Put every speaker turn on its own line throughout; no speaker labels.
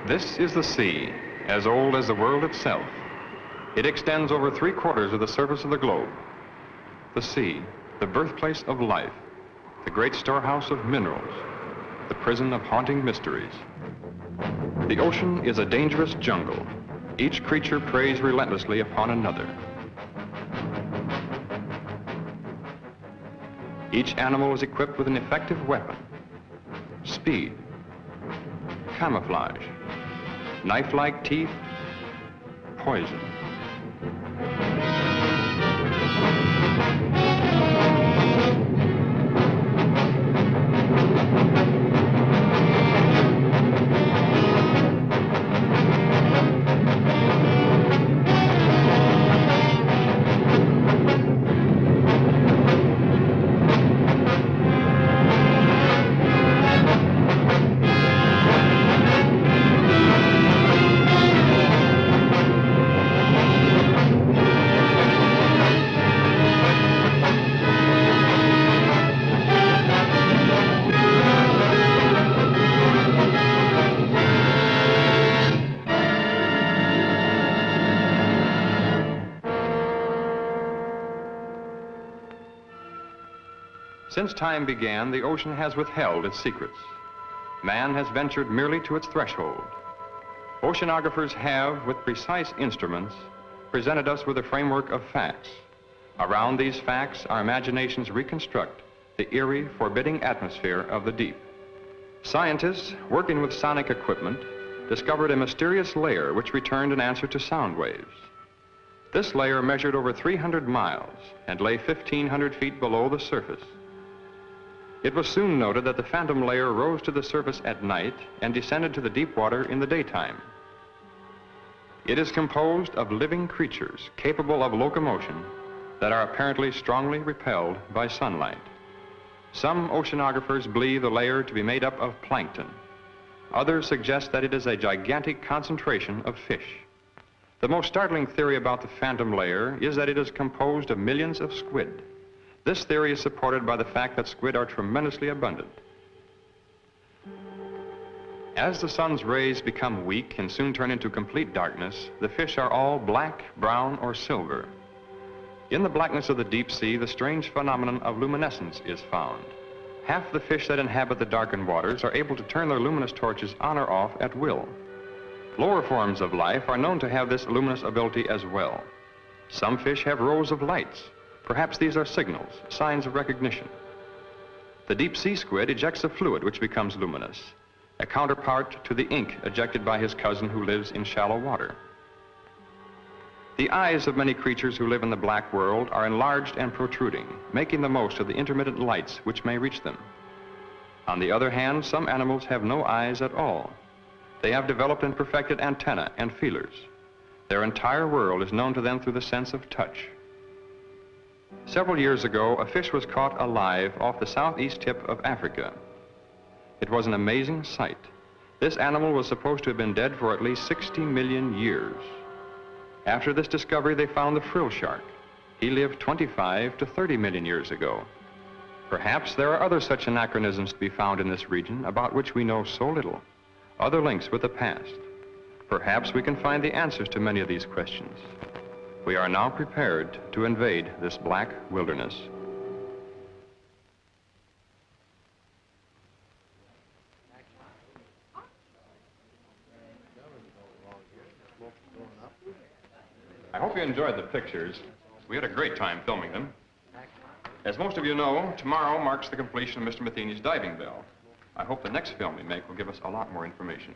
This is the sea, as old as the world itself. It extends over 3/4 of the surface of the globe. The sea, the birthplace of life, the great storehouse of minerals, the prison of haunting mysteries. The ocean is a dangerous jungle. Each creature preys relentlessly upon another. Each animal is equipped with an effective weapon: speed, camouflage, knife-like teeth, poison. Since time began, the ocean has withheld its secrets. Man has ventured merely to its threshold. Oceanographers have, with precise instruments, presented us with a framework of facts. Around these facts, our imaginations reconstruct the eerie, forbidding atmosphere of the deep. Scientists, working with sonic equipment, discovered a mysterious layer which returned an answer to sound waves. This layer measured over 300 miles and lay 1,500 feet below the surface. It was soon noted that the phantom layer rose to the surface at night and descended to the deep water in the daytime. It is composed of living creatures capable of locomotion that are apparently strongly repelled by sunlight. Some oceanographers believe the layer to be made up of plankton. Others suggest that it is a gigantic concentration of fish. The most startling theory about the phantom layer is that it is composed of millions of squid. This theory is supported by the fact that squid are tremendously abundant. As the sun's rays become weak and soon turn into complete darkness, the fish are all black, brown, or silver. In the blackness of the deep sea, the strange phenomenon of luminescence is found. Half the fish that inhabit the darkened waters are able to turn their luminous torches on or off at will. Lower forms of life are known to have this luminous ability as well. Some fish have rows of lights. Perhaps these are signals, signs of recognition. The deep sea squid ejects a fluid which becomes luminous, a counterpart to the ink ejected by his cousin who lives in shallow water. The eyes of many creatures who live in the black world are enlarged and protruding, making the most of the intermittent lights which may reach them. On the other hand, some animals have no eyes at all. They have developed and perfected antennae and feelers. Their entire world is known to them through the sense of touch. Several years ago, a fish was caught alive off the southeast tip of Africa. It was an amazing sight. This animal was supposed to have been dead for at least 60 million years. After this discovery, they found the frill shark. He lived 25 to 30 million years ago. Perhaps there are other such anachronisms to be found in this region about which we know so little, other links with the past. Perhaps we can find the answers to many of these questions. We are now prepared to invade this black wilderness. I hope you enjoyed the pictures. We had a great time filming them. As most of you know, tomorrow marks the completion of Mr. Matheny's diving bell. I hope the next film we make will give us a lot more information.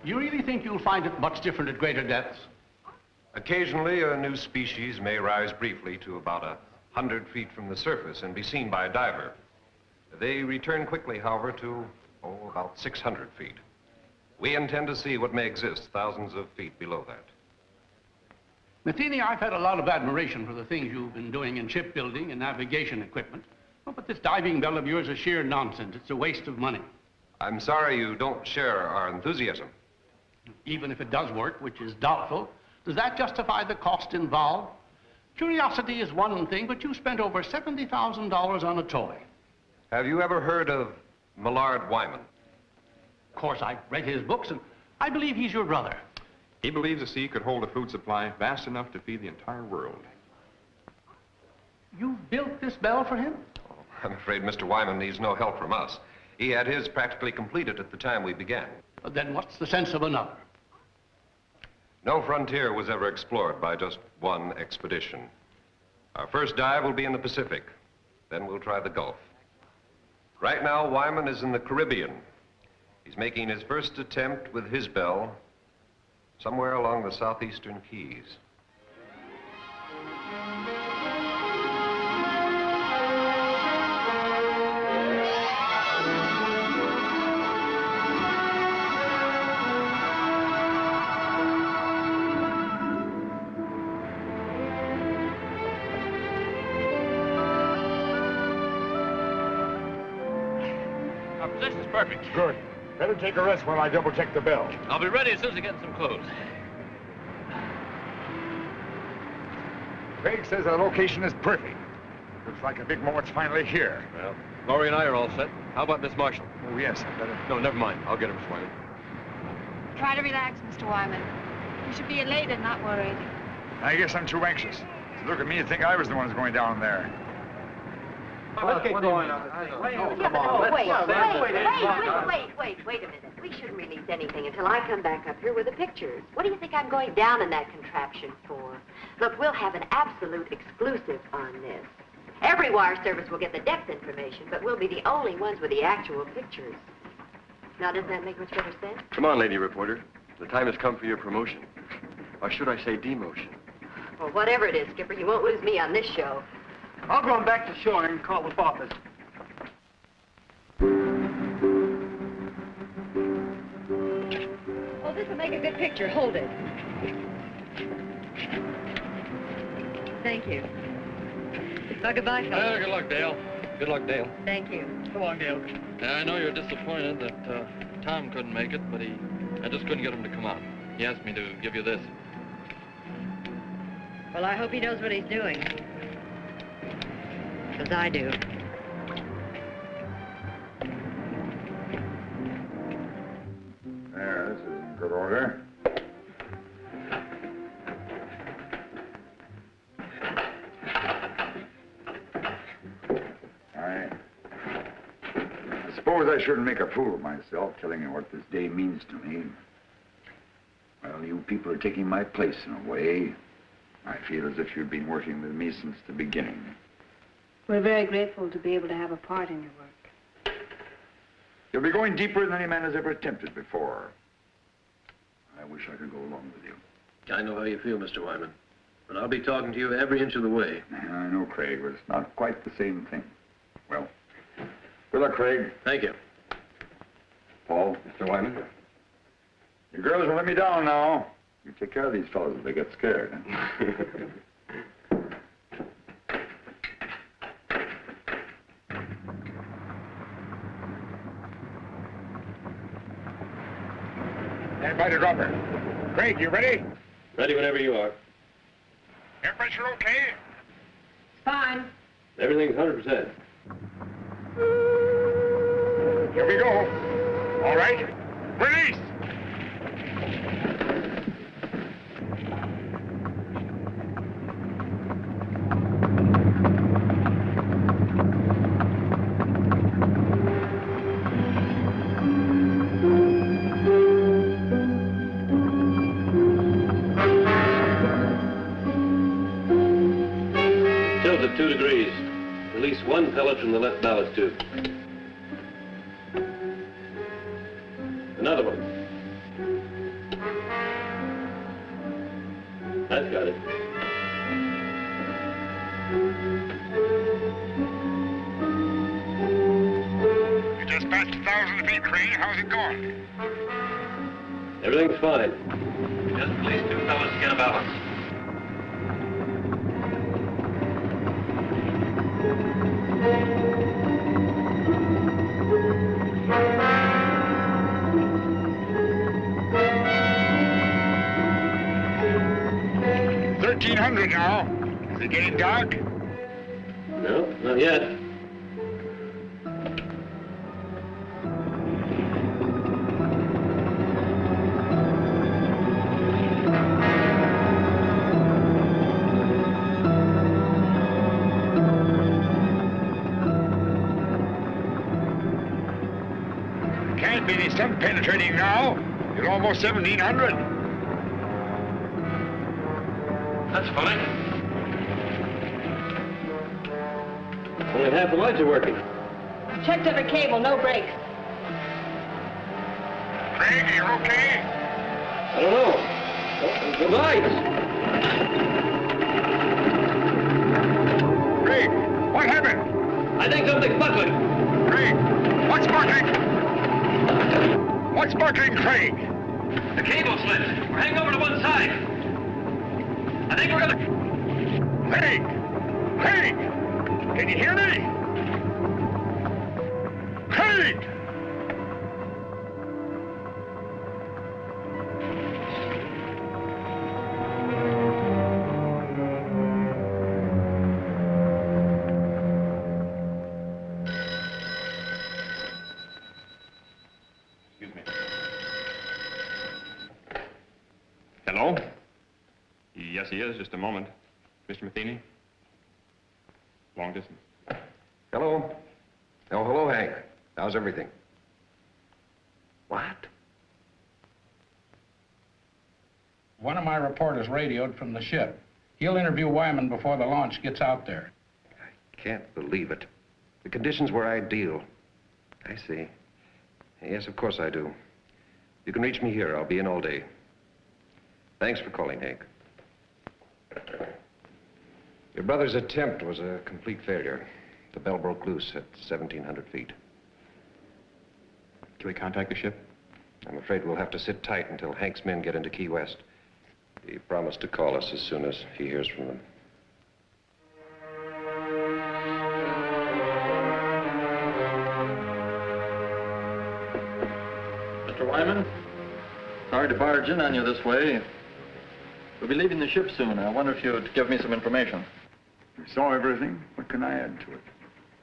You really think you'll find it much different at greater depths?
Occasionally, a new species may rise briefly to about 100 feet from the surface and be seen by a diver. They return quickly, however, to, about 600 feet. We intend to see what may exist thousands of feet below that.
Matheny, I've had a lot of admiration for the things you've been doing in shipbuilding and navigation equipment. Oh, but this diving bell of yours is sheer nonsense. It's a waste of money.
I'm sorry you don't share our enthusiasm.
Even if it does work, which is doubtful, does that justify the cost involved? Curiosity is one thing, but you spent over $70,000 on a toy.
Have you ever heard of Millard Wyman?
Of course, I've read his books, and I believe he's your brother.
He believes the sea could hold a food supply vast enough to feed the entire world.
You built this bell for him?
Oh, I'm afraid Mr. Wyman needs no help from us. He had his practically completed at the time we began.
But then what's the sense of another?
No frontier was ever explored by just one expedition. Our first dive will be in the Pacific. Then we'll try the Gulf. Right now, Wyman is in the Caribbean. He's making his first attempt with his bell somewhere along the southeastern Keys.
Our position's perfect.
Good. Better take a rest while I double-check the bell.
I'll be ready as soon as I get some clothes.
Craig says the location is perfect. Looks like a big moment's finally here.
Well, Laurie and I are all set. How about Miss Marshall?
Oh, yes, I better...
No, never mind. I'll get her, Miss Wyman.
Try to relax, Mr. Wyman. You should be elated, not worried.
I guess I'm too anxious. To look at me and think I was the one who's going down there.
Let's get going.
Wait a minute. We shouldn't release anything until I come back up here with the pictures. What do you think I'm going down in that contraption for? Look, we'll have an absolute exclusive on this. Every wire service will get the depth information, but we'll be the only ones with the actual pictures. Now, doesn't that make much better sense?
Come on, lady reporter. The time has come for your promotion. Or should I say demotion?
Well, whatever it is, Skipper, you won't lose me on this show.
I'll go on back to shore and call the office.
Oh, this will make a good picture. Hold it. Thank you. Well, goodbye, fellas.
Good luck, Dale. Good luck, Dale.
Thank you.
So long, Dale. Yeah, I know you're disappointed that Tom couldn't make it, but I just couldn't get him to come out. He asked me to give you this.
Well, I hope he knows what he's doing. Because I do.
There, this is in good order. I suppose I shouldn't make a fool of myself telling you what this day means to me. Well, you people are taking my place in a way. I feel as if you've been working with me since the beginning.
We're very grateful to be able to have a part in your work.
You'll be going deeper than any man has ever attempted before. I wish I could go along with you.
I know how you feel, Mr. Wyman. But I'll be talking to you every inch of the way.
I know, Craig, but it's not quite the same thing. Well, good luck, Craig.
Thank you.
Paul.
Mr. Wyman?
You girls will let me down now. You take care of these fellows if they get scared. Huh? Stand by to drop her. Craig, you ready?
Ready whenever you are.
Air pressure okay?
Fine.
Everything's 100%.
Here we go. All right. Release!
Tilt at 2 degrees. Release 1 pellet from the left ballast tube. Another one. That's got it.
You just passed 1,000 feet, Craig. How's it going?
Everything's fine. Just release 2 pellets to get a balance.
$1,300 now.
Is it getting dark?
No, not yet.
Can't be any sun penetrating now. It's almost 1700.
That's funny. Only half the lights are working.
Checked every cable, no breaks.
Craig, are you okay?
I don't know. The lights!
Craig, what happened?
I think something's buckling.
Craig, what's sparkling? What's sparkling, Craig?
The cable slipped. We're hanging over to one side. I think we're gonna...
Craig! Craig! Can you hear me? Craig!
Excuse me. Hello? Yes, he is. Just a moment. Mr. Matheny? Long distance.
Hello? Oh, hello, Hank. How's everything? What?
One of my reporters radioed from the ship. He'll interview Wyman before the launch gets out there.
I can't believe it. The conditions were ideal. I see. Yes, of course I do. You can reach me here. I'll be in all day. Thanks for calling, Hank. Your brother's attempt was a complete failure. The bell broke loose at 1,700 feet.
Can we contact the ship?
I'm afraid we'll have to sit tight until Hank's men get into Key West. He promised to call us as soon as he hears from them.
Mr. Wyman, sorry to barge in on you this way. We'll be leaving the ship soon. I wonder if you'd give me some information.
You saw everything. What can I add to it?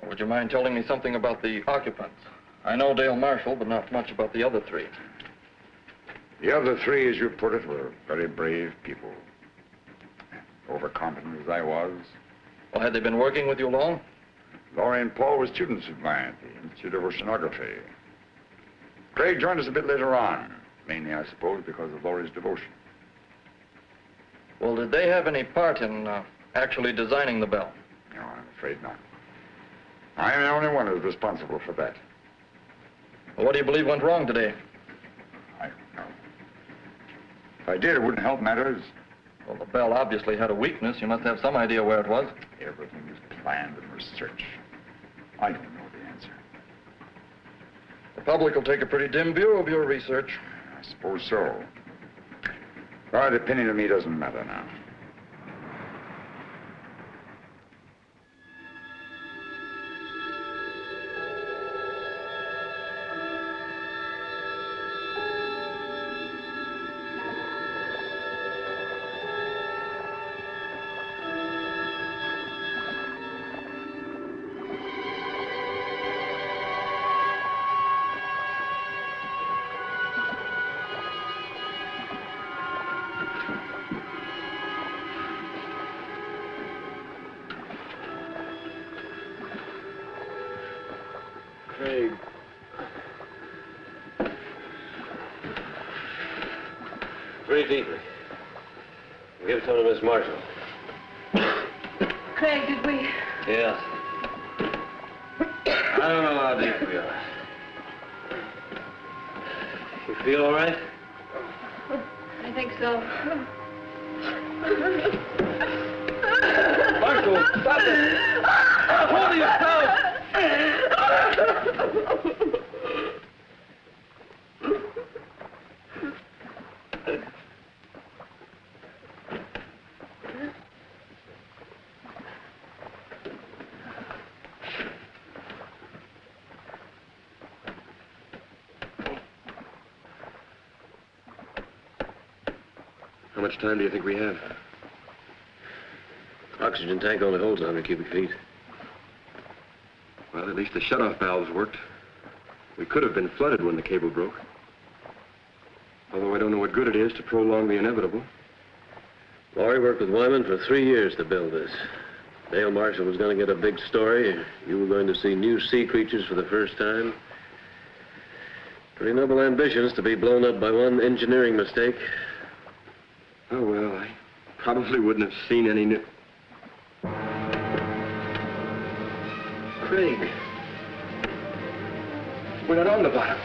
Would you mind telling me something about the occupants? I know Dale Marshall, but not much about the other three.
The other three, as you put it, were very brave people. Overconfident as I was.
Well, had they been working with you long?
Laurie and Paul were students of mine at the Institute of Oceanography. Craig joined us a bit later on, mainly, I suppose, because of Laurie's devotion.
Well, did they have any part in actually designing the bell?
No, I'm afraid not. I am the only one who's responsible for that.
Well, what do you believe went wrong today?
I don't know. If I did, it wouldn't help matters.
Well, the bell obviously had a weakness. You must have some idea where it was.
Everything was planned and researched. I don't know the answer.
The public will take a pretty dim view of your research.
I suppose so. But opinion to me doesn't matter now.
Craig. Breathe deeply. Give some to Miss Marshall.
Craig, did we?
Yes. I don't know how deep we are. You feel all right?
I think so.
Marshall, stop it! Hold yourself!
How much time do you think we have?
oxygen tank only holds 100 cubic feet.
Well, at least the shutoff valves worked. We could have been flooded when the cable broke. Although I don't know what good it is to prolong the inevitable.
Laurie worked with Wyman for 3 years to build this. Dale Marshall was going to get a big story. You were going to see new sea creatures for the first time. Pretty noble ambitions to be blown up by one engineering mistake.
Oh, well, I probably wouldn't have seen any new...
Craig. We're not on the bottom.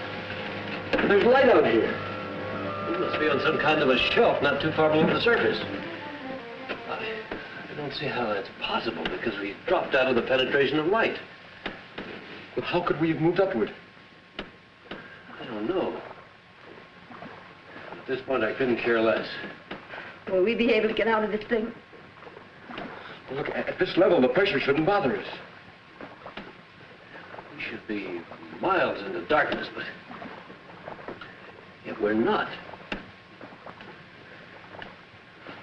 There's light out here. We must be on some kind of a shelf not too far below the surface. I don't see how that's possible because we dropped out of the penetration of light.
Well, how could we have moved upward?
I don't know. At this point, I couldn't care less.
Will we be able to get out of this thing?
Well, look, at this level, the pressure shouldn't bother us.
We should be miles into darkness, but yet we're not.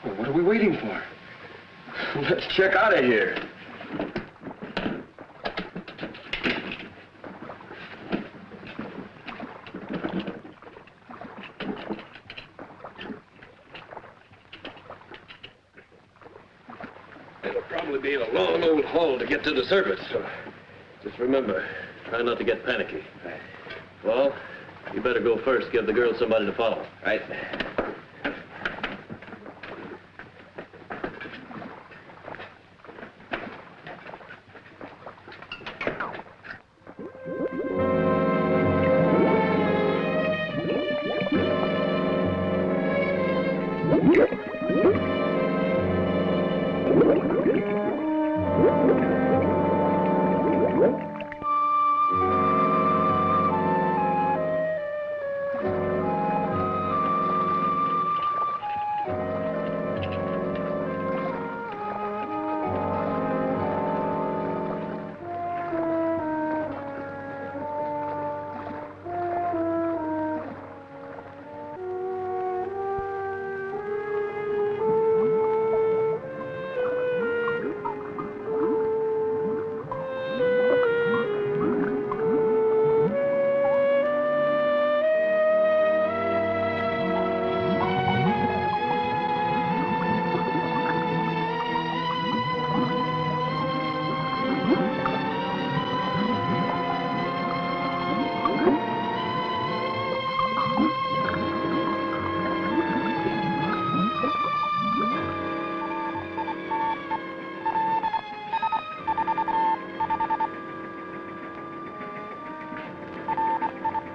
Well, what are we waiting for? Let's check out of here.
It'll probably be a long old haul to get to the surface. So just remember, try not to get panicky. Well, you better go first. Give the girls somebody to follow.
Right.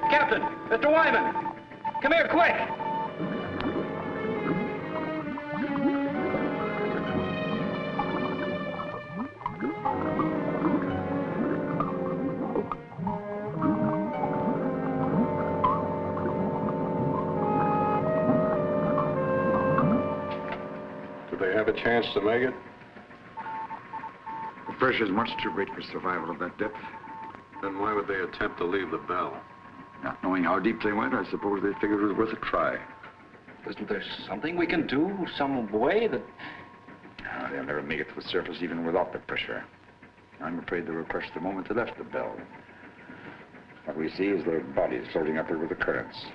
Captain! Mr. Wyman! Come here, quick!
Do they have a chance to make it?
The pressure's much too great for survival at that depth.
Then why would they attempt to leave the bell?
Not knowing how deep they went, I suppose they figured it was worth a try.
Isn't there something we can do? Some way that...
Ah, they'll never make it to the surface even without the pressure. I'm afraid they were crushed the moment they left the bell. What we see is their bodies floating upward with the currents.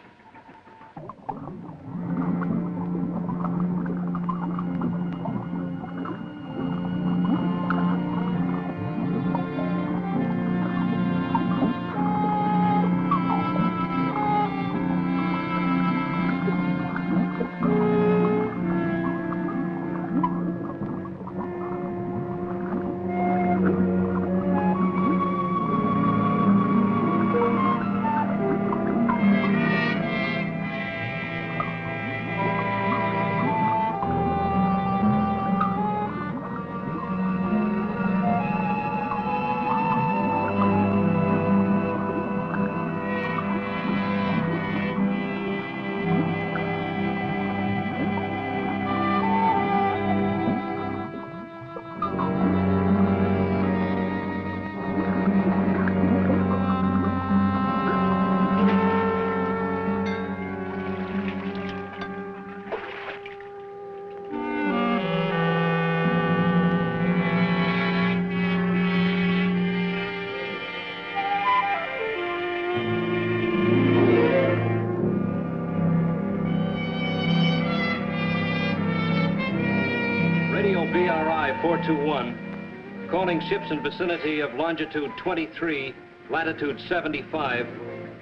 PRI 421, calling ships in vicinity of longitude 23, latitude 75.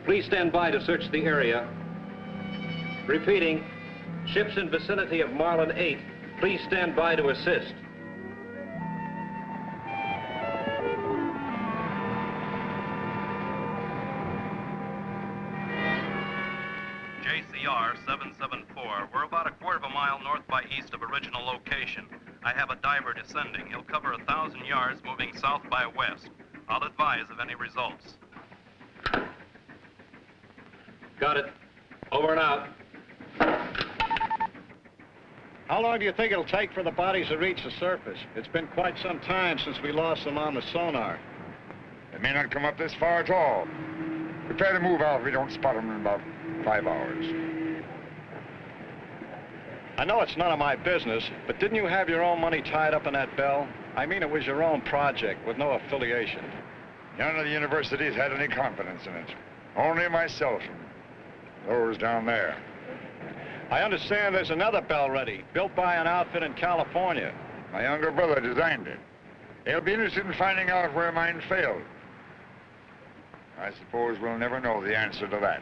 Please stand by to search the area. Repeating, ships in vicinity of Marlin 8, please stand by to assist.
JCR 774. We're about a quarter of a mile north by east of original location. I have a diver descending. He'll cover 1,000 yards moving south by west. I'll advise of any results.
Got it. Over and out.
How long do you think it'll take for the bodies to reach the surface? It's been quite some time since we lost them on the sonar.
They may not come up this far at all. Prepare to move out if we don't spot them in about 5 hours.
I know it's none of my business, but didn't you have your own money tied up in that bell? I mean, it was your own project with no affiliation.
None of the universities had any confidence in it. Only myself and those down there.
I understand there's another bell ready, built by an outfit in California.
My younger brother designed it. He'll be interested in finding out where mine failed. I suppose we'll never know the answer to that.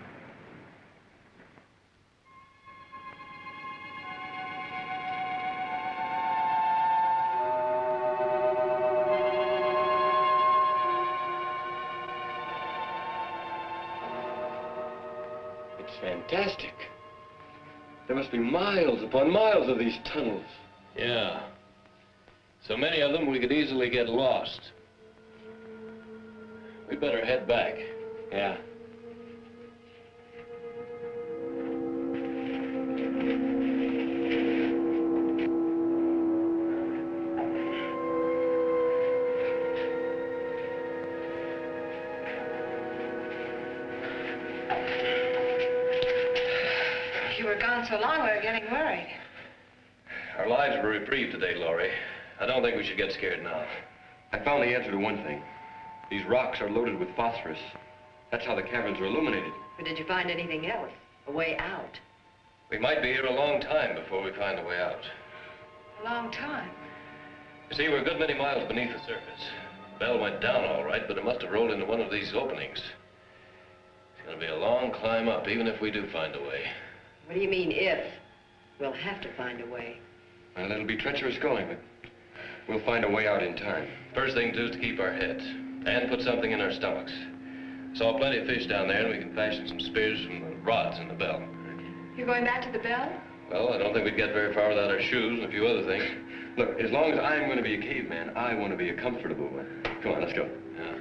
It's fantastic. There must be miles upon miles of these tunnels. Yeah. So many of them we could easily get lost. We better head back. Yeah.
You were gone so long, we were getting worried.
Our lives were reprieved today, Laurie. I don't think we should get scared now.
I found the answer to one thing. These rocks are loaded with phosphorus. That's how the caverns are illuminated.
But did you find anything else? A way out?
We might be here a long time before we find a way out.
A long time.
You see, we're a good many miles beneath the surface. The bell went down all right, but it must have rolled into one of these openings. It's going to be a long climb up, even if we do find a way.
What do you mean, if? We'll have to find a way.
Well, it'll be treacherous going, but we'll find a way out in time.
First thing to do is to keep our heads and put something in our stomachs. Saw plenty of fish down there, and we can fashion some spears from the rods in the bell.
You're going back to the bell?
Well, I don't think we'd get very far without our shoes and a few other things.
Look, as long as I'm going to be a caveman, I want to be a comfortable one. Come on, let's go.
Yeah.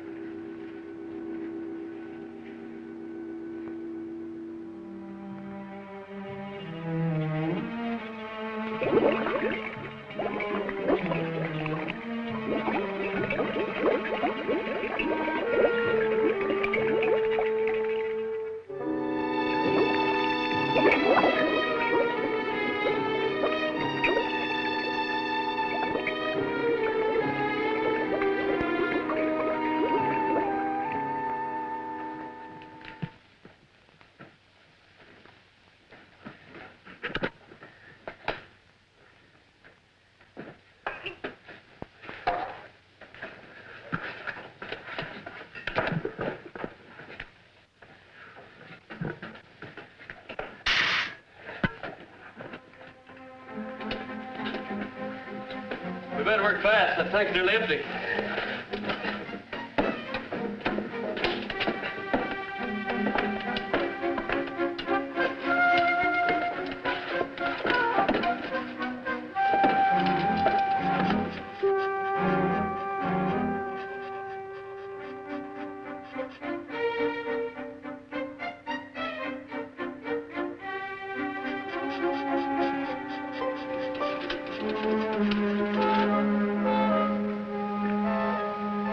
We better work fast. That tank's nearly empty.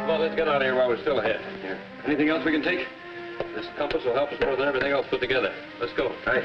Well, let's get out of here while we're still ahead.
Here. Anything else we can take?
This compass will help us more than everything else put together. Let's go.
Right.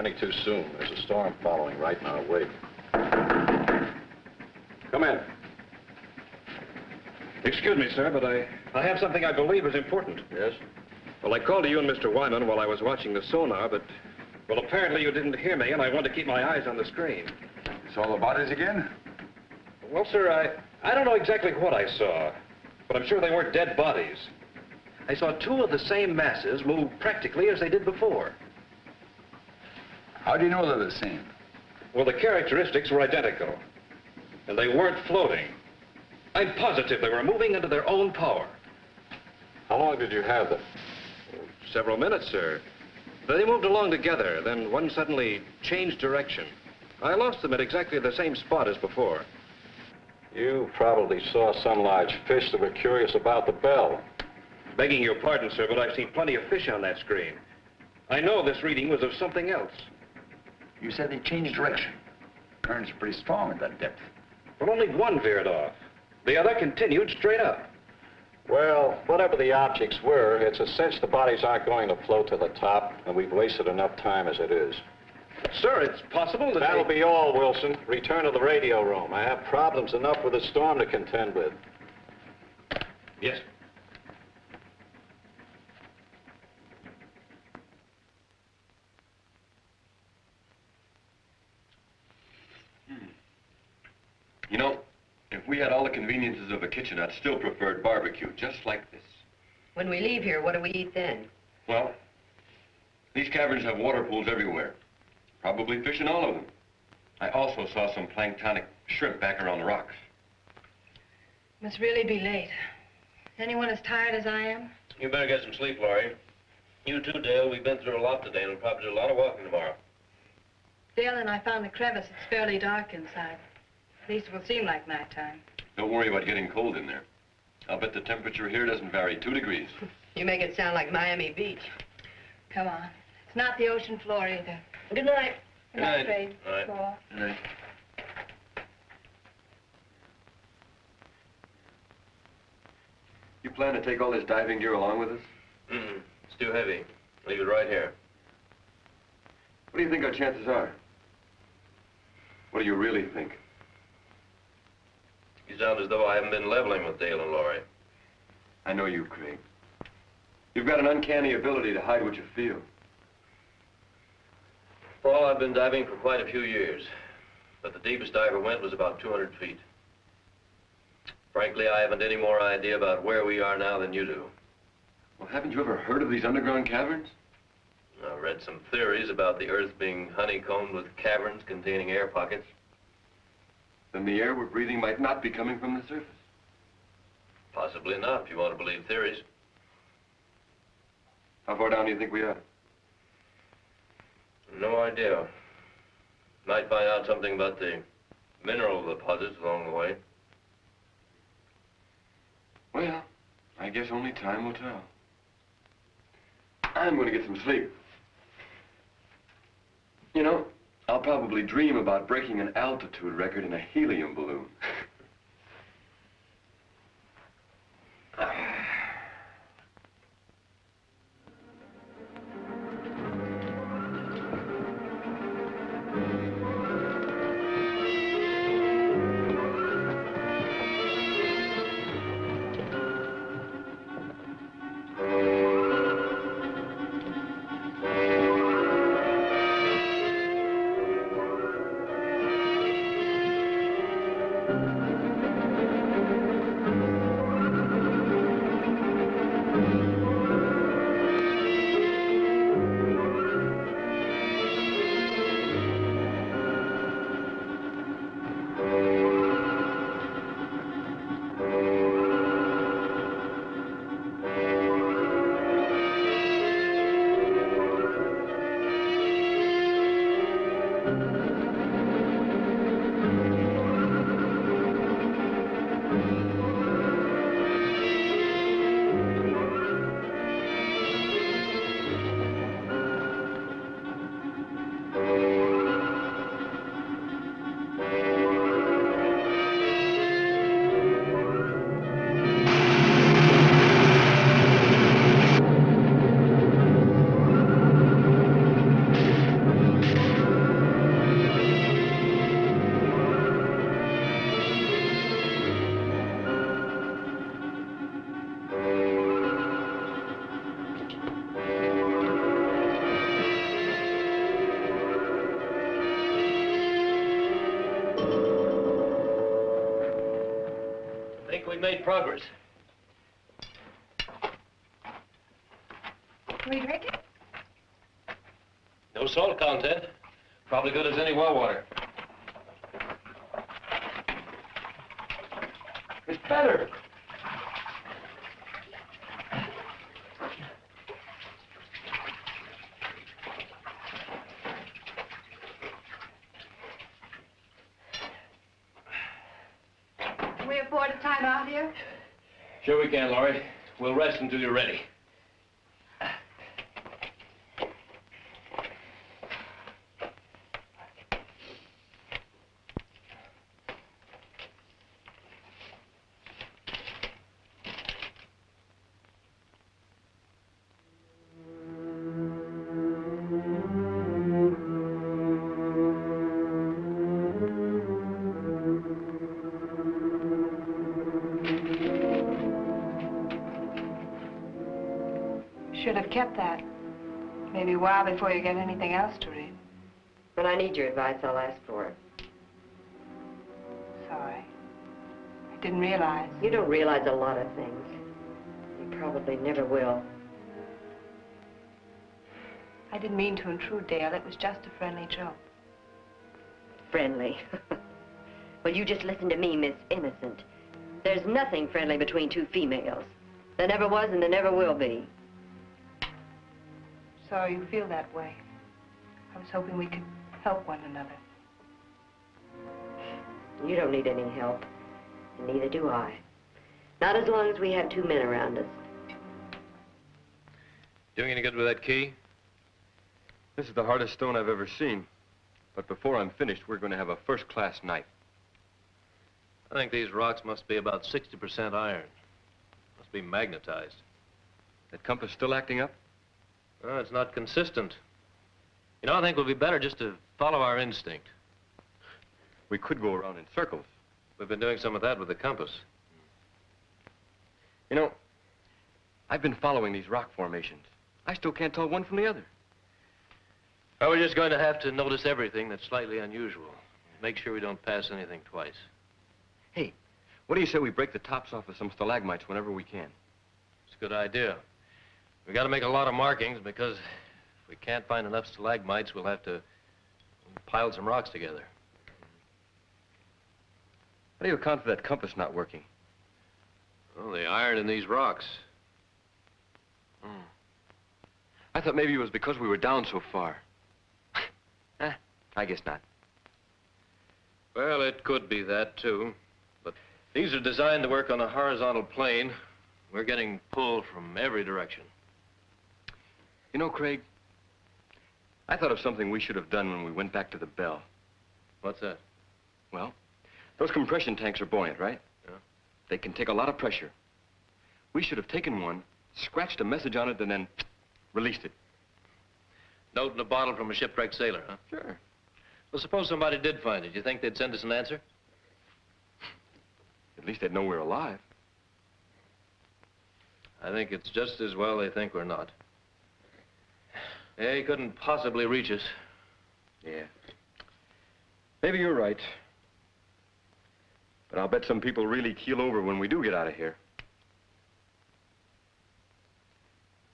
any too soon. There's a storm following right in our wake. Come in.
Excuse me, sir, but I have something I believe is important.
Yes?
Well, I called to you and Mr. Wyman while I was watching the sonar, but, well, apparently you didn't hear me, and I wanted to keep my eyes on the screen.
You saw the bodies again?
Well, sir, I don't know exactly what I saw, but I'm sure they weren't dead bodies. I saw two of the same masses move practically as they did before.
How do you know they're the same?
Well, the characteristics were identical, and they weren't floating. I'm positive they were moving under their own power.
How long did you have them?
Several minutes, sir. They moved along together, then one suddenly changed direction. I lost them at exactly the same spot as before.
You probably saw some large fish that were curious about the bell.
Begging your pardon, sir, but I've seen plenty of fish on that screen. I know this reading was of something else.
You said they changed direction. Currents are pretty strong at that depth.
But only one veered off. The other continued straight up.
Well, whatever the objects were, it's a cinch the bodies aren't going to float to the top, and we've wasted enough time as it is.
Sir, it's possible that
That'll be all, Wilson. Return to the radio room. I have problems enough with the storm to contend with.
Yes.
You know, if we had all the conveniences of a kitchen, I'd still prefer barbecue, just like this.
When we leave here, what do we eat then?
Well, these caverns have water pools everywhere. Probably fish in all of them. I also saw some planktonic shrimp back around the rocks.
Must really be late. Is anyone as tired as I am?
You better get some sleep, Laurie. You too, Dale. We've been through a lot today and we'll probably do a lot of walking tomorrow.
Dale and I found a crevice. It's fairly dark inside. At least it will seem like nighttime.
Don't worry about getting cold in there. I'll bet the temperature here doesn't vary 2 degrees.
You make it sound like Miami Beach.
Come on. It's not the ocean floor either.
Good night.
Good night, Fred.
All right.
Go on.
Good night. You plan to take all this diving gear along with us?
It's too heavy. Leave it right here.
What do you think our chances are? What do you really think?
You sound as though I haven't been leveling with Dale and Laurie.
I know you, Craig. You've got an uncanny ability to hide what you feel.
Paul, I've been diving for quite a few years, but the deepest I ever went was about 200 feet. Frankly, I haven't any more idea about where we are now than you do.
Well, haven't you ever heard of these underground caverns?
I've read some theories about the Earth being honeycombed with caverns containing air pockets.
Then the air we're breathing might not be coming from the surface.
Possibly not, if you want to believe theories.
How far down do you think we are?
No idea. Might find out something about the mineral deposits along the way.
Well, I guess only time will tell. I'm going to get some sleep. You know, I'll probably dream about breaking an altitude record in a helium balloon.
we've made progress.
Can we drink it?
No salt content. Probably good as any well water.
It's better.
Can we afford a time out here?
Sure we can, Laurie. We'll rest until you're ready.
Should have kept that. Maybe a while before you get anything else to read.
When I need your advice, I'll ask for it.
Sorry. I didn't realize.
You don't realize a lot of things. You probably never will.
I didn't mean to intrude, Dale. It was just a friendly joke.
Friendly. Well, you just listen to me, Miss Innocent. There's nothing friendly between two females. There never was and there never will be.
Sorry you feel that way. I was hoping we could help one another.
You don't need any help, and neither do I. Not as long as we have two men around us.
Doing any good with that key?
This is the hardest stone I've ever seen. But before I'm finished, we're going to have a first-class night.
I think these rocks must be about 60% iron. Must be magnetized.
That compass still acting up?
Well, it's not consistent. You know, I think it would be better just to follow our instinct.
We could go around in circles.
We've been doing some of that with the compass.
You know, I've been following these rock formations. I still can't tell one from the other.
Well, we're just going to have to notice everything that's slightly unusual. Make sure we don't pass anything twice.
Hey, what do you say we break the tops off of some stalagmites whenever we can?
It's a good idea. We got to make a lot of markings because if we can't find enough stalagmites, we'll have to pile some rocks together.
How do you account for that compass not working?
Well, the iron in these rocks.
I thought maybe it was because we were down so far. I guess not.
Well, it could be that, too. But these are designed to work on a horizontal plane. We're getting pulled from every direction.
You know, Craig, I thought of something we should have done when we went back to the bell.
What's that?
Well, those compression tanks are buoyant, right?
Yeah.
They can take a lot of pressure. We should have taken one, scratched a message on it, and then released it.
Note in a bottle from a shipwrecked sailor, huh?
Sure.
Well, suppose somebody did find it. You think they'd send us an answer?
At least they'd know we're alive.
I think it's just as well they think we're not. They couldn't possibly reach us.
Yeah. Maybe you're right. But I'll bet some people really keel over when we do get out of here.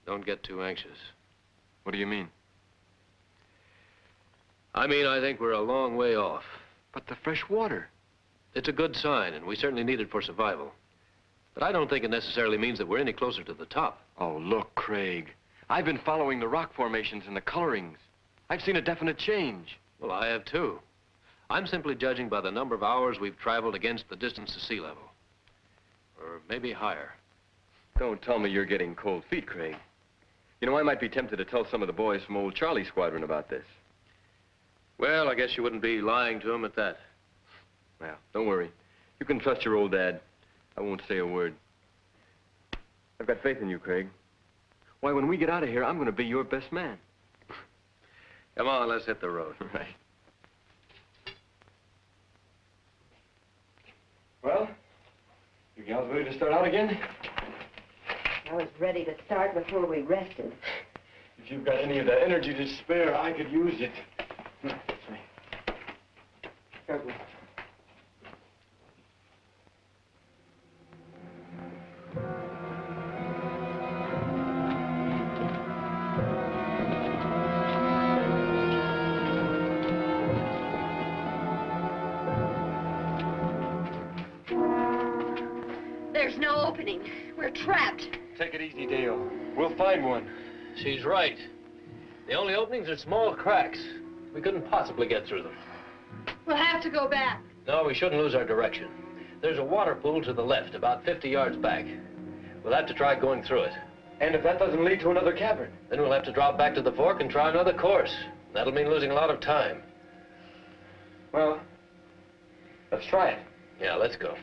Don't get too anxious.
What do you mean?
I mean, I think we're a long way off.
But the fresh water.
It's a good sign, and we certainly need it for survival. But I don't think it necessarily means that we're any closer to the top.
Oh, look, Craig. I've been following the rock formations and the colorings. I've seen a definite change.
Well, I have too. I'm simply judging by the number of hours we've traveled against the distance to sea level. Or maybe higher.
Don't tell me you're getting cold feet, Craig. You know, I might be tempted to tell some of the boys from old Charlie's squadron about this.
Well, I guess you wouldn't be lying to them at that.
Well, don't worry. You can trust your old dad. I won't say a word. I've got faith in you, Craig. Why, when we get out of here, I'm going to be your best man.
Come on, let's hit the road.
Right. Well, you gals ready to start out again?
I was ready to start before we rested.
If you've got any of that energy to spare, I could use it.
There's no opening. We're trapped.
Take it easy, Dale. We'll find one.
She's right. The only openings are small cracks. We couldn't possibly get through them.
We'll have to go back.
No, we shouldn't lose our direction. There's a water pool to the left, about 50 yards back. We'll have to try going through it.
And if that doesn't lead to another cavern?
Then we'll have to drop back to the fork and try another course. That'll mean losing a lot of time.
Well, let's try it.
Yeah, let's go.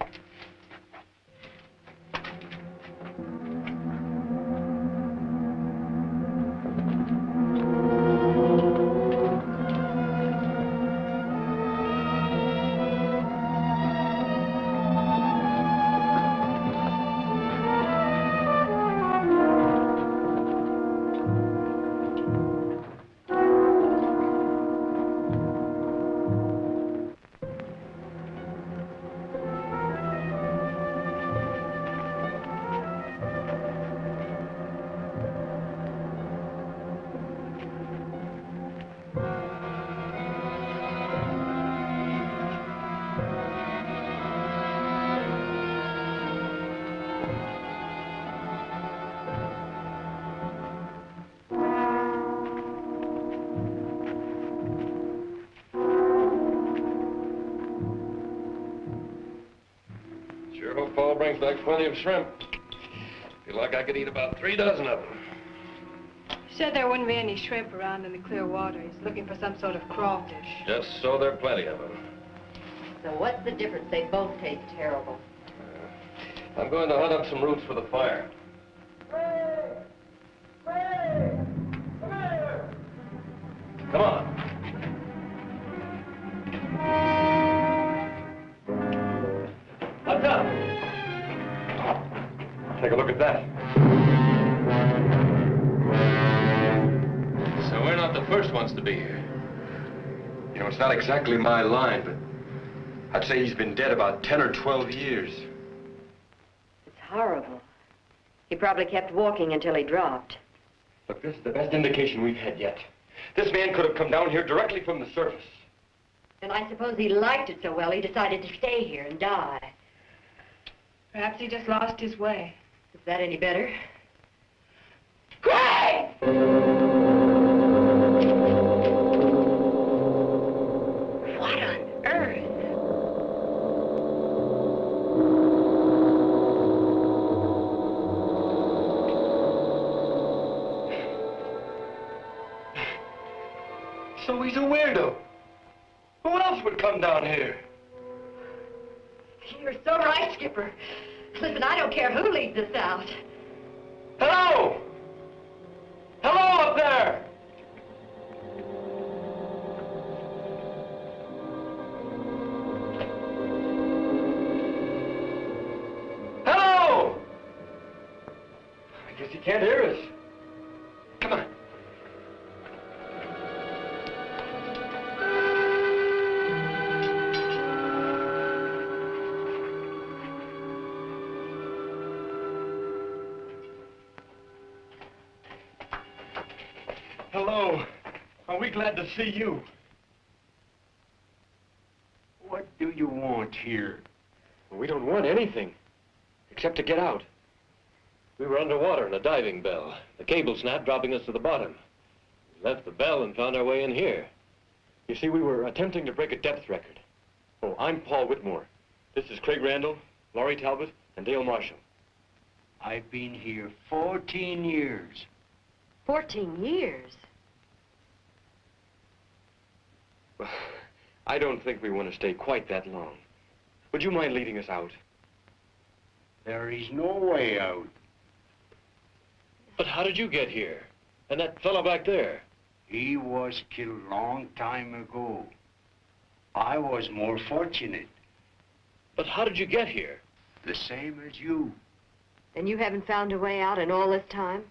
Sure hope Paul brings back plenty of shrimp. Feel like I could eat about 3 dozen of them.
He said there wouldn't be any shrimp around in the clear water. He's looking for some sort of crawfish.
Just so there are plenty of them.
So what's the difference? They both taste terrible.
I'm going to hunt up some roots for the fire. Come on. What's up?
Take a look at that.
So we're not the first ones to be here.
You know, it's not exactly my line, but I'd say he's been dead about 10 or 12 years.
It's horrible. He probably kept walking until he dropped.
Look, this is the best indication we've had yet. This man could have come down here directly from the surface.
And I suppose he liked it so well he decided to stay here and die.
Perhaps he just lost his way.
Is that any better?
Craig!
What on earth?
So he's a weirdo. Who else would come down here?
You're so right, Skipper. Listen, I don't care who leads us out.
Hello! Hello up there! Hello! I guess he can't hear us. Come on. Hello. Are we glad to see you?
What do you want here?
Well, we don't want anything, except to get out. We were underwater in a diving bell. The cable snapped, dropping us to the bottom. We left the bell and found our way in here.
You see, we were attempting to break a depth record. Oh, I'm Paul Whitmore. This is Craig Randall, Laurie Talbot, and Dale Marshall.
I've been here 14 years.
14 years?
Well, I don't think we want to stay quite that long. Would you mind leading us out?
There is no way out.
But how did you get here? And that fellow back there?
He was killed long time ago. I was more fortunate.
But how did you get here?
The same as you.
And you haven't found a way out in all this time?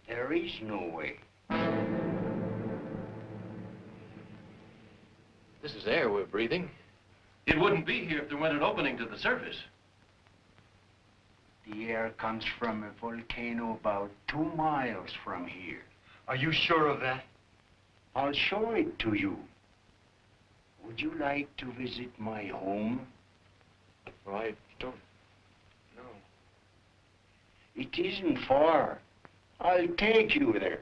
There is no way.
This is air we're breathing.
It wouldn't be here if there weren't an opening to the surface.
The air comes from a volcano about 2 miles from here.
Are you sure of that?
I'll show it to you. Would you like to visit my home?
Well, I don't
It isn't far. I'll take you there.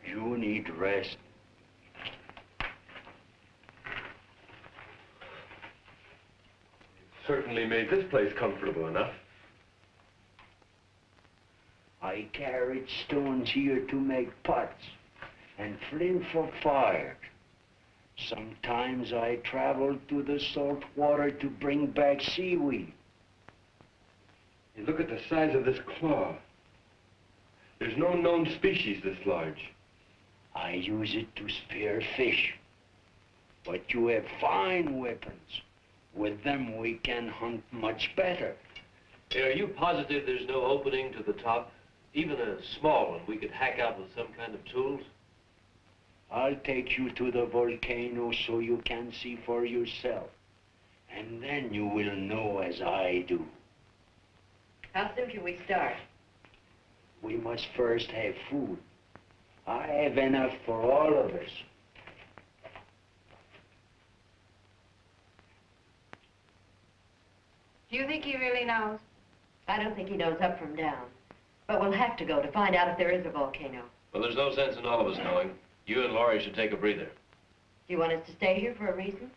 You need rest.
Certainly made this place comfortable enough.
I carried stones here to make pots and flint for fire. Sometimes I traveled to the salt water to bring back seaweed.
You look at the size of this claw. There's no known species this large.
I use it to spear fish. But you have fine weapons. With them, we can hunt much better.
Hey, are you positive there's no opening to the top? Even a small one we could hack out with some kind of tools?
I'll take you to the volcano so you can see for yourself. And then you will know as I do.
How soon can we start?
We must first have food. I have enough for all of us.
Do you think he really knows?
I don't think he knows up from down. But we'll have to go to find out if there is a volcano.
Well, there's no sense in all of us knowing. You and Laurie should take a breather.
Do you want us to stay here for a reason?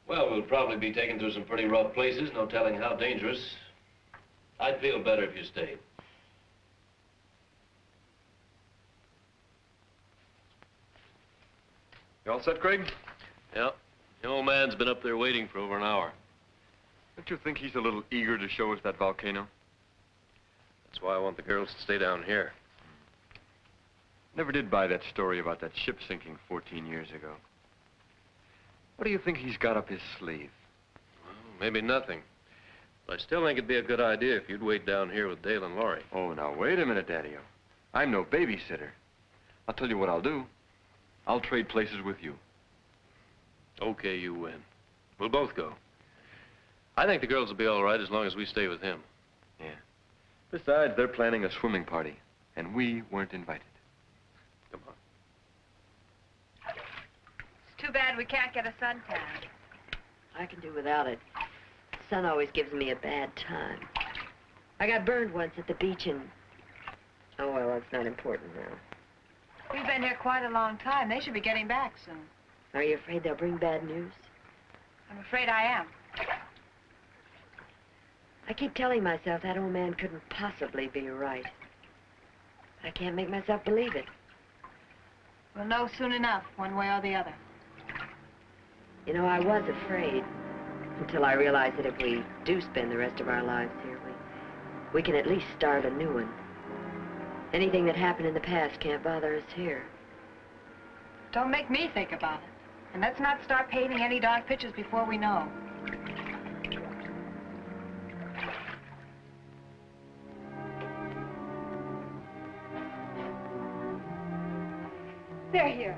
Well, we'll probably be taken through some pretty rough places, no telling how dangerous. I'd feel better if you stayed.
You all set, Craig?
Yeah. The old man's been up there waiting for over an hour.
Don't you think he's a little eager to show us that volcano?
That's why I want the girls to stay down here.
Never did buy that story about that ship sinking 14 years ago. What do you think he's got up his sleeve?
Well, maybe nothing. But I still think it'd be a good idea if you'd wait down here with Dale and Laurie.
Oh, now, wait a minute, Daddy-o. I'm no babysitter. I'll tell you what I'll do. I'll trade places with you.
Okay, you win. We'll both go. I think the girls will be all right as long as we stay with him.
Yeah. Besides, they're planning a swimming party, and we weren't invited.
Come on.
It's too bad we can't get a suntan.
I can do without it. The sun always gives me a bad time. I got burned once at the beach and... Oh, well, that's not important now.
We've been here quite a long time. They should be getting back soon.
Are you afraid they'll bring bad news?
I'm afraid I am.
I keep telling myself that old man couldn't possibly be right. I can't make myself believe it.
We'll know soon enough, one way or the other.
You know, I was afraid until I realized that if we do spend the rest of our lives here, we can at least start a new one. Anything that happened in the past can't bother us here.
Don't make me think about it. And let's not start painting any dark pictures before we know.
They're here.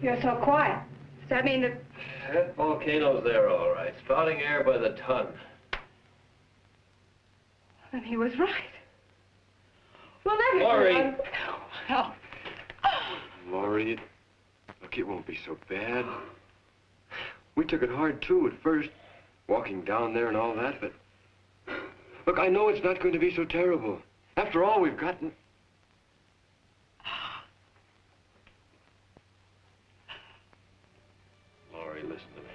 You're so quiet. Does that mean that...
That volcano's there, all right. Spouting air by the ton.
Then he was right. We'll never...
Laurie!
Help.
Laurie, look, it won't be so bad. We took it hard, too, at first, walking down there and all that, but... Look, I know it's not going to be so terrible. After all, we've gotten...
Laurie, listen to me.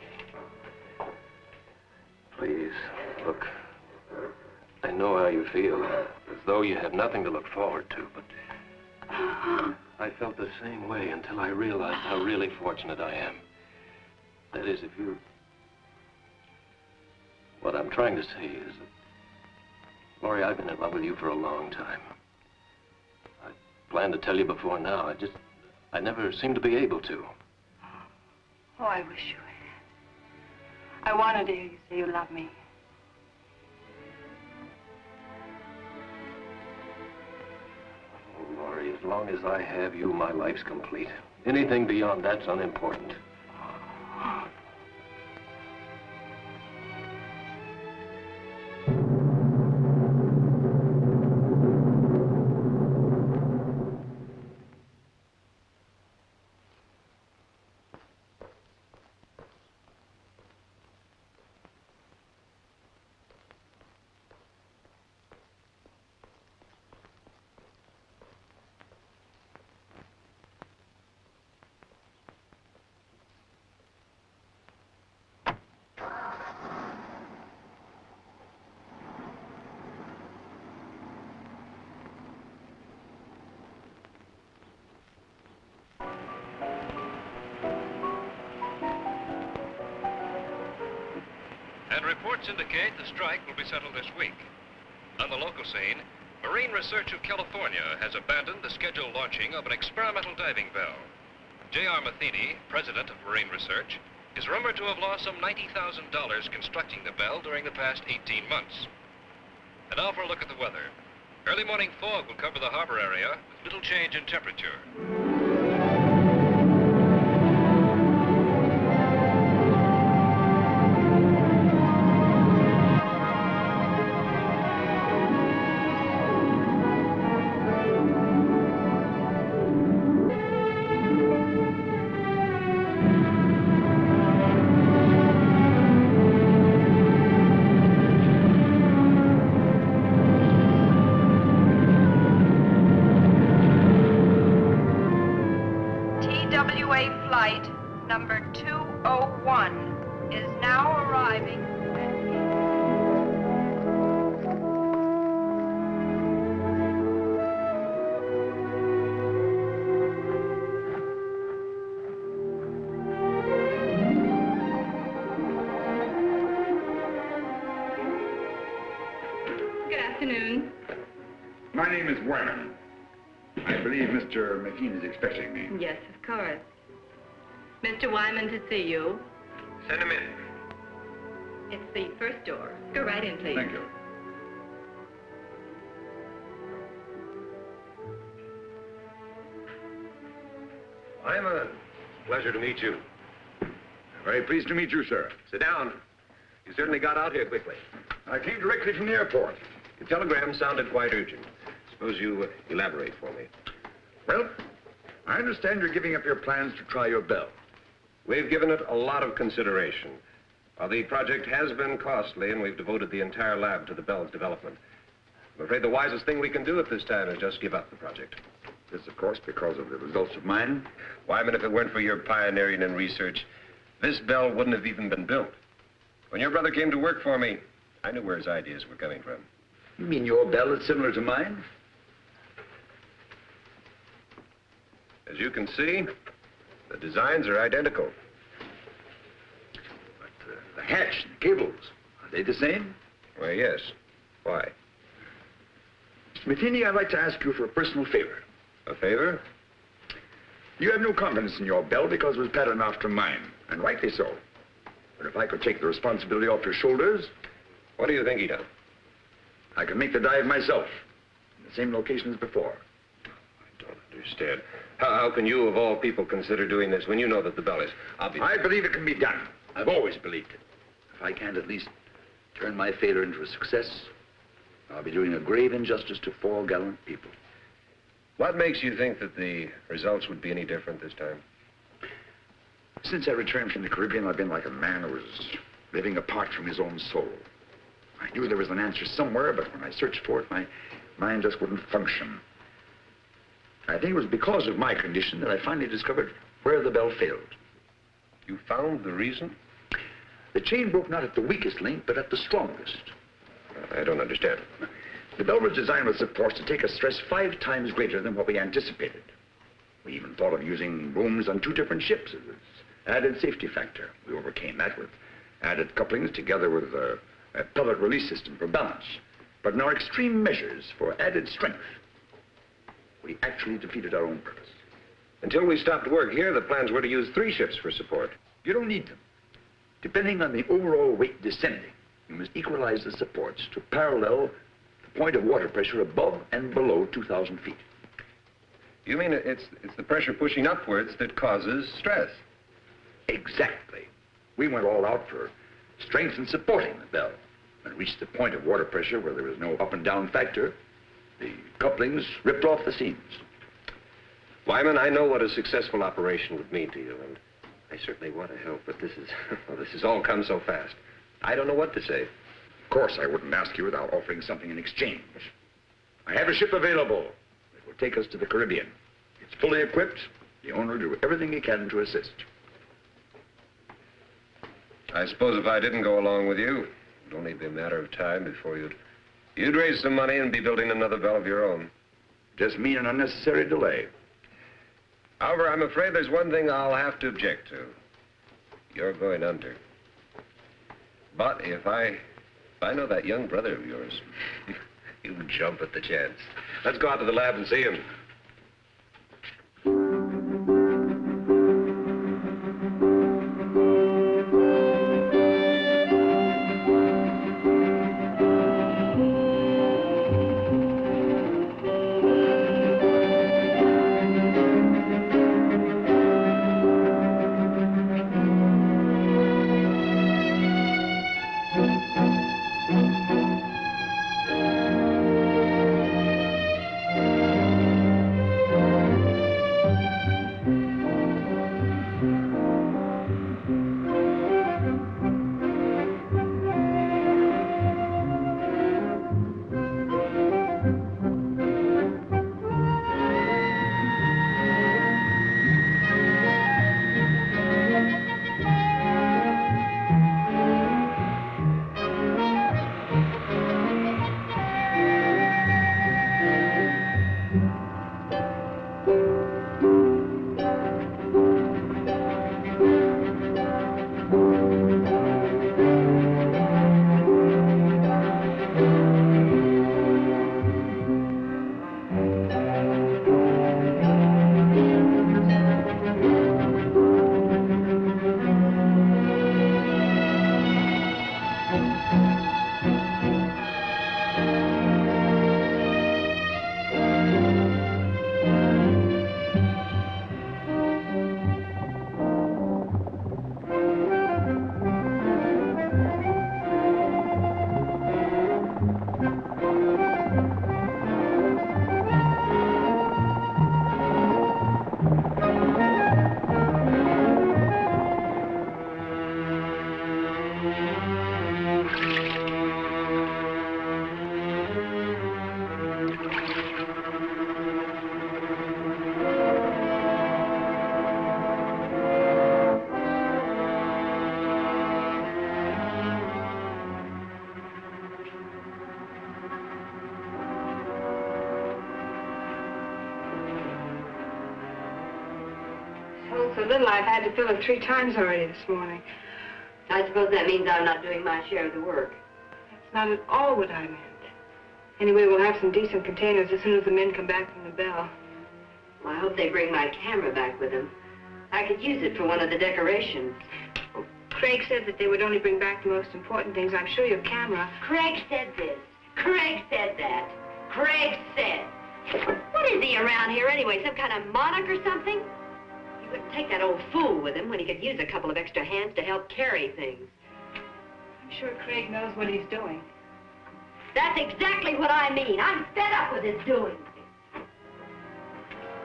Please, look, I know how you feel, as though you have nothing to look forward to, but I felt the same way until I realized how really fortunate I am. That is, if you... What I'm trying to say is that, Laurie, I've been in love with you for a long time. I planned to tell you before now. I never seemed to be able to.
Oh, I wish you had. I wanted to hear you say you love me.
Oh, Laurie, as long as I have you, my life's complete. Anything beyond that's unimportant.
And reports indicate the strike will be settled this week. On the local scene, Marine Research of California has abandoned the scheduled launching of an experimental diving bell. J.R. Matheny, president of Marine Research, is rumored to have lost some $90,000 constructing the bell during the past 18 months. And now for a look at the weather. Early morning fog will cover the harbor area with little change in temperature.
TWA flight number 201 is now arriving.
Good afternoon.
My name is Wyman. I believe Mr. McKean is expecting me.
Yes, of course. Mr. Wyman to see you.
Send him in.
It's the first door. Go right in, please.
Thank you.
Wyman, pleasure to meet you.
Very pleased to meet you, sir.
Sit down. You certainly got out here quickly.
I came directly from the airport.
Your telegram sounded quite urgent. Suppose you elaborate for me.
Well, I understand you're giving up your plans to try your bell.
We've given it a lot of consideration. While the project has been costly and we've devoted the entire lab to the bell's development, I'm afraid the wisest thing we can do at this time is just give up the project.
This, of course, because of the results of mine.
Wyman, if it weren't for your pioneering and research, this bell wouldn't have even been built. When your brother came to work for me, I knew where his ideas were coming from.
You mean your bell is similar to mine?
As you can see, the designs are identical.
But the hatch and the cables, are they the same?
Why, yes. Why?
Mr. Matheny, I'd like to ask you for a personal favor.
A favor?
You have no confidence in your bell because it was patterned after mine, and rightly so. But if I could take the responsibility off your shoulders...
What do you think he done?
I could make the dive myself, in the same location as before.
I don't understand. How can you, of all people, consider doing this when you know that the bell is obvious?
I believe it can be done. I've always believed it. If I can't at least turn my failure into a success, I'll be doing a grave injustice to 4 gallant people.
What makes you think that the results would be any different this time?
Since I returned from the Caribbean, I've been like a man who was living apart from his own soul. I knew there was an answer somewhere, but when I searched for it, my mind just wouldn't function. I think it was because of my condition that I finally discovered where the bell failed.
You found the reason?
The chain broke not at the weakest link, but at the strongest.
I don't understand.
The bell was designed with supports to take a stress 5 times greater than what we anticipated. We even thought of using booms on 2 different ships as an added safety factor. We overcame that with added couplings together with a pellet release system for balance. But in our extreme measures for added strength, we actually defeated our own purpose.
Until we stopped work here, the plans were to use 3 ships for support.
You don't need them. Depending on the overall weight descending, you must equalize the supports to parallel the point of water pressure above and below 2,000 feet.
You mean it's the pressure pushing upwards that causes stress?
Exactly. We went all out for strength and supporting the bell. When it reached the point of water pressure where there was no up and down factor, the couplings ripped off the seams.
Wyman, I know what a successful operation would mean to you, and I certainly want to help, but this has all come so fast. I don't know what to say.
Of course, I wouldn't ask you without offering something in exchange. I have a ship available that will take us to the Caribbean. It's fully equipped. The owner will do everything he can to assist.
I suppose if I didn't go along with you, it'd only be a matter of time before you'd raise some money and be building another bell of your own.
Just mean an unnecessary delay.
However, I'm afraid there's one thing I'll have to object to. You're going under. But if I know that young brother of yours, you'll jump at the chance. Let's go out to the lab and see him.
So little, I've had to fill it 3 times already this morning.
I suppose that means I'm not doing my share of the work.
That's not at all what I meant. Anyway, we'll have some decent containers as soon as the men come back from the bell.
Well, I hope they bring my camera back with them. I could use it for one of the decorations.
Well, Craig said that they would only bring back the most important things. I'm sure your camera...
Craig said this. Craig said that. Craig said. What is he around here anyway? Some kind of monarch or something?
He wouldn't take that old fool with him when he could use a couple of extra hands to help carry things.
I'm sure Craig knows what he's doing.
That's exactly what I mean. I'm fed up with his doing.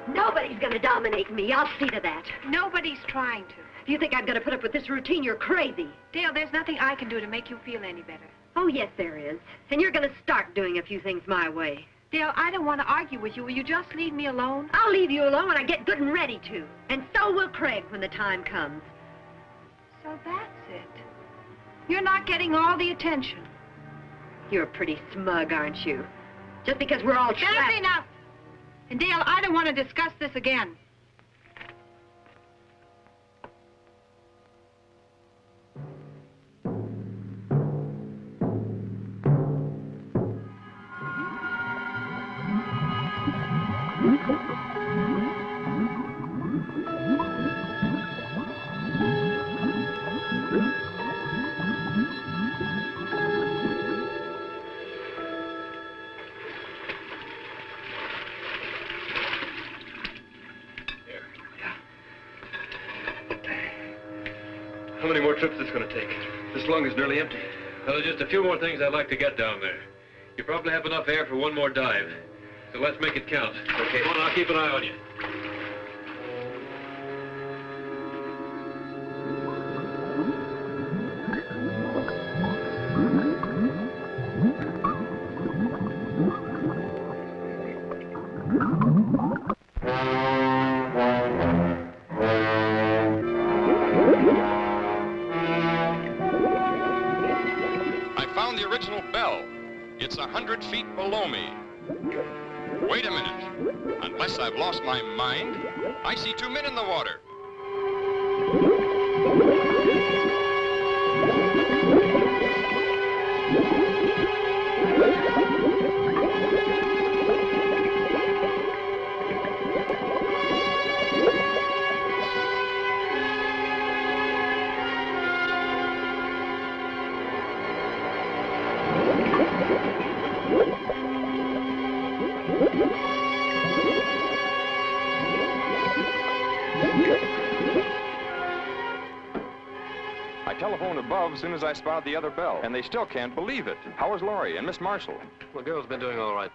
Nobody's gonna dominate me. I'll see to that.
Nobody's trying to.
If you think I'm gonna put up with this routine, you're crazy.
Dale, there's nothing I can do to make you feel any better.
Oh, yes, there is. And you're gonna start doing a few things my way.
Dale, I don't want to argue with you. Will you just leave me alone?
I'll leave you alone when I get good and ready to. And so will Craig when the time comes.
So that's it. You're not getting all the attention.
You're pretty smug, aren't you?
just because we're all trapped.
That's enough. And Dale, I don't want to discuss this again.
How many more trips is this going to take? This lung is nearly empty.
Well, there's just a few more things I'd like to get down there. You probably have enough air for one more dive. So let's make it count. Okay. Come on, I'll keep an eye on you.
It's 100 feet below me. Wait a minute. Unless I've lost my mind, I see two men in the water. I telephoned above as soon as I spotted the other bell, and they still can't believe it. How is Laurie and Miss Marshall?
The girl's been doing all right.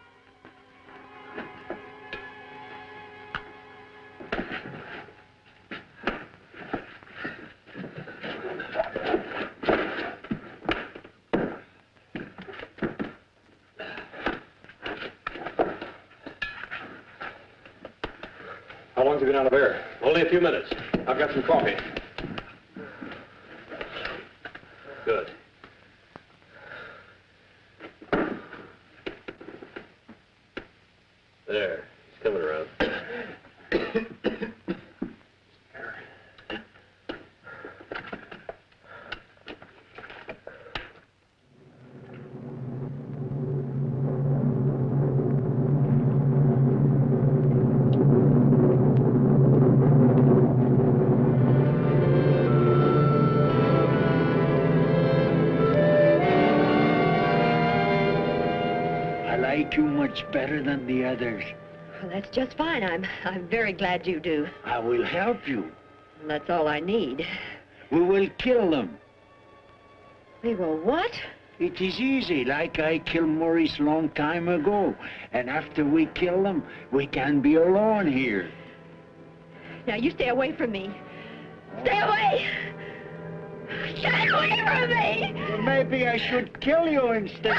How long's he been out of air? Only a few minutes. I've got some coffee. Good. There. He's coming around.
You much better than the others.
Well, that's just fine. I'm very glad you do.
I will help you.
That's all I need.
We will kill them.
We will what?
It is easy, like I killed Maurice long time ago. And after we kill them, we can be alone here.
Now, you stay away from me. Stay away! Stay away from me!
Well, maybe I should kill you instead.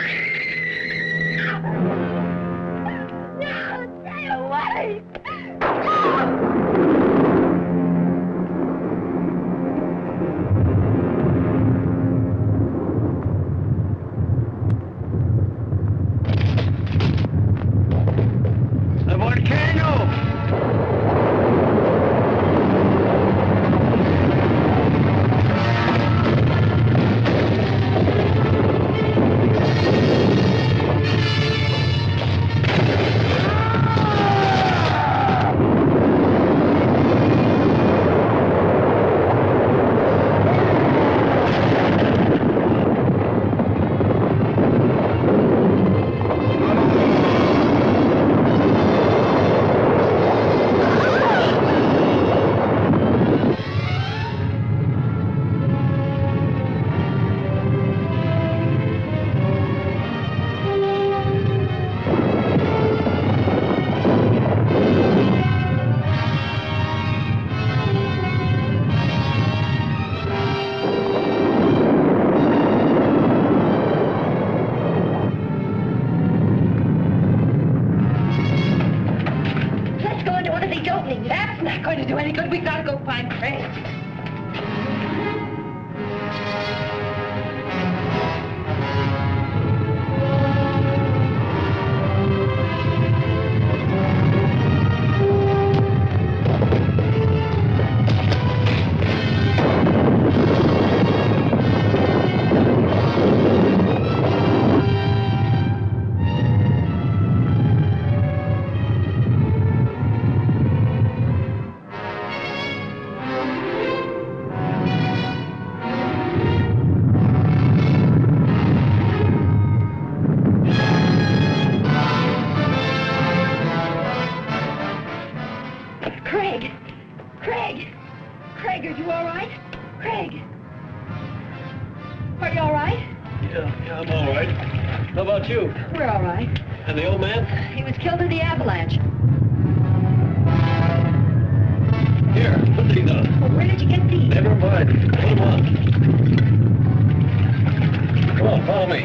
No, stay away!
The volcano!
That's not going to do any good. We gotta go find Craig.
And the old man?
He was killed in the avalanche.
Here, put these on.
Well, where did you get these?
Never mind. Put them on. Come on, follow me.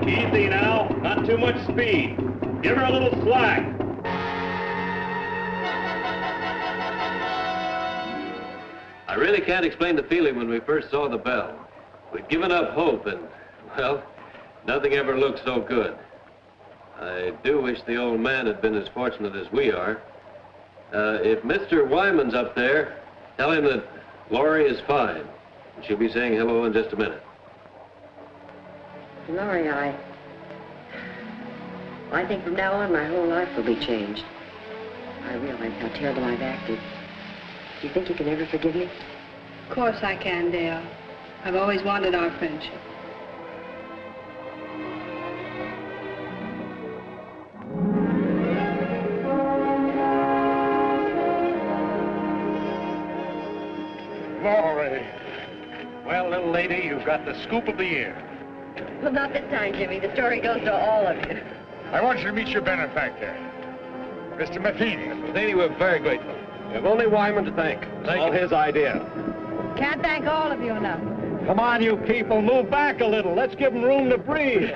Easy now, not too much speed. Give her a little slack.
I really can't explain the feeling when we first saw the bell. We'd given up hope and, well, nothing ever looked so good. I do wish the old man had been as fortunate as we are. If Mr. Wyman's up there, tell him that Laurie is fine. She'll be saying hello in just a minute.
Laurie, I think from now on my whole life will be changed. I realize how terrible I've acted. Do you think you can ever forgive me?
Of course I can, Dale. I've always wanted our friendship.
Laurie. Well, little lady, you've got the scoop of the year.
Well, not this time, Jimmy. The story goes to all of you.
I want you to meet your benefactor, Mr. Matheny.
Matheny, we're very grateful. We have only Wyman to thank. It's all his idea.
Can't thank all of you enough.
Come on, you people, move back a little. Let's give them room to breathe.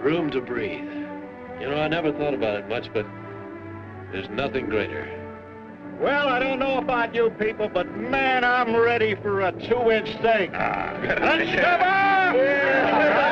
Room to breathe. You know, I never thought about it much, but there's nothing greater.
Well, I don't know about you people, but man, I'm ready for a 2-inch steak.
Let's come on!